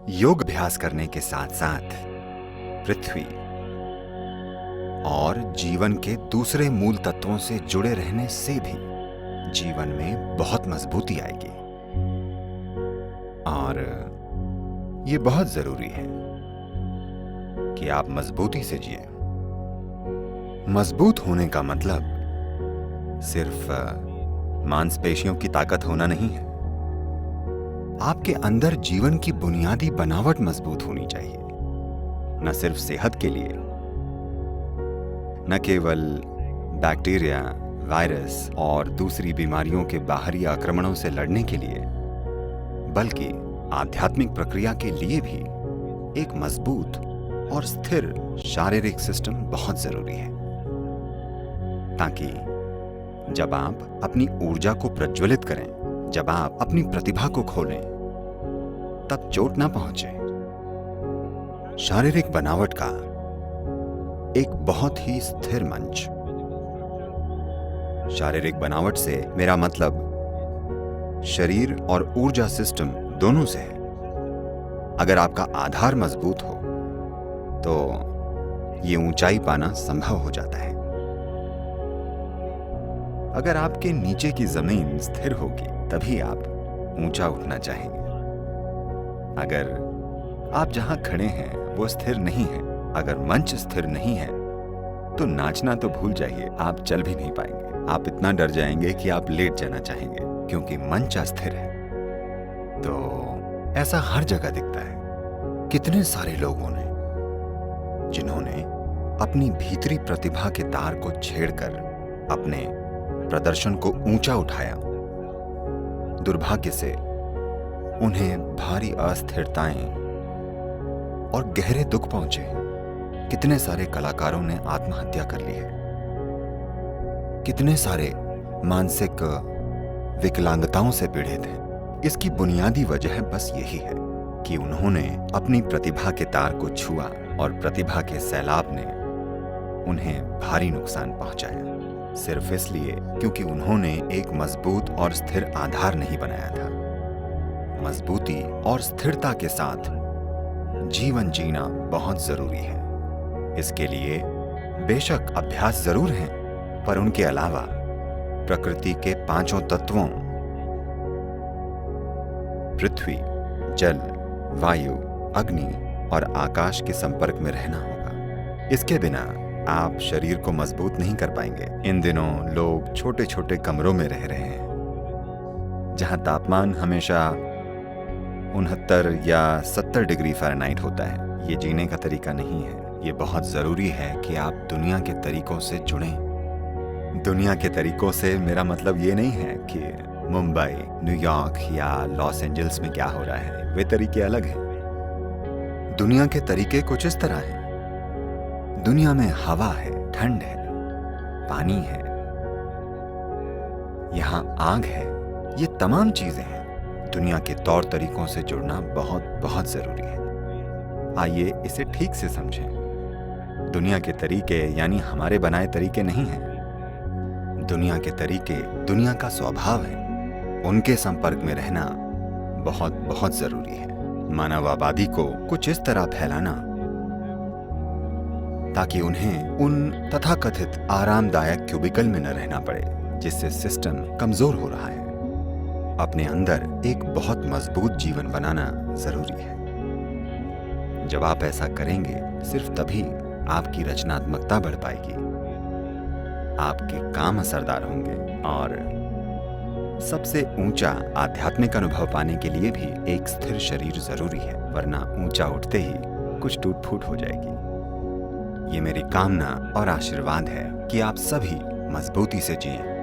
योग अभ्यास करने के साथ साथ पृथ्वी और जीवन के दूसरे मूल तत्वों से जुड़े रहने से भी जीवन में बहुत मजबूती आएगी। और ये बहुत जरूरी है कि आप मजबूती से जिए। मजबूत होने का मतलब सिर्फ मांसपेशियों की ताकत होना नहीं है। आपके अंदर जीवन की बुनियादी बनावट मजबूत होनी चाहिए, न सिर्फ सेहत के लिए, न केवल बैक्टीरिया, वायरस और दूसरी बीमारियों के बाहरी आक्रमणों से लड़ने के लिए, बल्कि आध्यात्मिक प्रक्रिया के लिए भी एक मजबूत और स्थिर शारीरिक सिस्टम बहुत जरूरी है, ताकि जब आप अपनी ऊर्जा को प्रज्वलित करें, जब आप अपनी प्रतिभा को खोलें, तब चोट ना पहुंचे। शारीरिक बनावट का एक बहुत ही स्थिर मंच। शारीरिक बनावट से मेरा मतलब शरीर और ऊर्जा सिस्टम दोनों से है। अगर आपका आधार मजबूत हो तो ये ऊंचाई पाना संभव हो जाता है। अगर आपके नीचे की जमीन स्थिर होगी तभी आप ऊंचा उठना चाहेंगे। अगर आप जहां खड़े हैं वो स्थिर नहीं है, अगर मंच स्थिर नहीं है तो नाचना तो भूल जाइए, आप चल भी नहीं पाएंगे। आप इतना डर जाएंगे कि आप लेट जाना चाहेंगे, क्योंकि मंच अस्थिर है। तो ऐसा हर जगह दिखता है। कितने सारे लोगों ने जिन्होंने अपनी भीतरी प्रतिभा के तार को छेड़कर अपने प्रदर्शन को ऊंचा उठाया, दुर्भाग्य से उन्हें भारी अस्थिरताएं और गहरे दुख पहुंचे। कितने सारे कलाकारों ने आत्महत्या कर ली है। कितने सारे मानसिक विकलांगताओं से पीड़ित हैं। इसकी बुनियादी वजह बस यही है कि उन्होंने अपनी प्रतिभा के तार को छुआ और प्रतिभा के सैलाब ने उन्हें भारी नुकसान पहुंचाया, सिर्फ इसलिए क्योंकि उन्होंने एक मजबूत और स्थिर आधार नहीं बनाया था। मजबूती और स्थिरता के साथ जीवन जीना बहुत जरूरी है। इसके लिए बेशक अभ्यास जरूर हैं, पर उनके अलावा प्रकृति के पांचों तत्वों पृथ्वी, जल, वायु, अग्नि और आकाश के संपर्क में रहना होगा। इसके बिना आप शरीर को मजबूत नहीं कर पाएंगे। इन दिनों लोग छोटे छोटे कमरों में रह रहे हैं, जहां तापमान हमेशा 69 या 70 डिग्री फ़ारेनहाइट होता है। ये जीने का तरीका नहीं है। ये बहुत जरूरी है कि आप दुनिया के तरीकों से जुड़ें। दुनिया के तरीकों से मेरा मतलब ये नहीं है कि मुंबई, न्यूयॉर्क या लॉस एंजल्स में क्या हो रहा है, वे तरीके अलग हैं। दुनिया के तरीके कुछ इस तरह हैं। दुनिया में हवा है, ठंड है, पानी है, यहां आग है। ये तमाम चीजें हैं। दुनिया के तौर तरीकों से जुड़ना बहुत बहुत जरूरी है। आइए इसे ठीक से समझें। दुनिया के तरीके यानी हमारे बनाए तरीके नहीं हैं। दुनिया के तरीके दुनिया का स्वभाव है। उनके संपर्क में रहना बहुत बहुत जरूरी है। मानव आबादी को कुछ इस तरह फैलाना ताकि उन्हें उन तथाकथित आरामदायक क्यूबिकल में न रहना पड़े, जिससे सिस्टम कमजोर हो रहा है। अपने अंदर एक बहुत मजबूत जीवन बनाना जरूरी है। जब आप ऐसा करेंगे, सिर्फ तभी आपकी रचनात्मकता बढ़ पाएगी, आपके काम असरदार होंगे और सबसे ऊंचा आध्यात्मिक अनुभव पाने के लिए भी एक स्थिर शरीर जरूरी है, वरना ऊंचा उठते ही कुछ टूट फूट हो जाएगी। ये मेरी कामना और आशीर्वाद है कि आप सभी मजबूती से जिएं।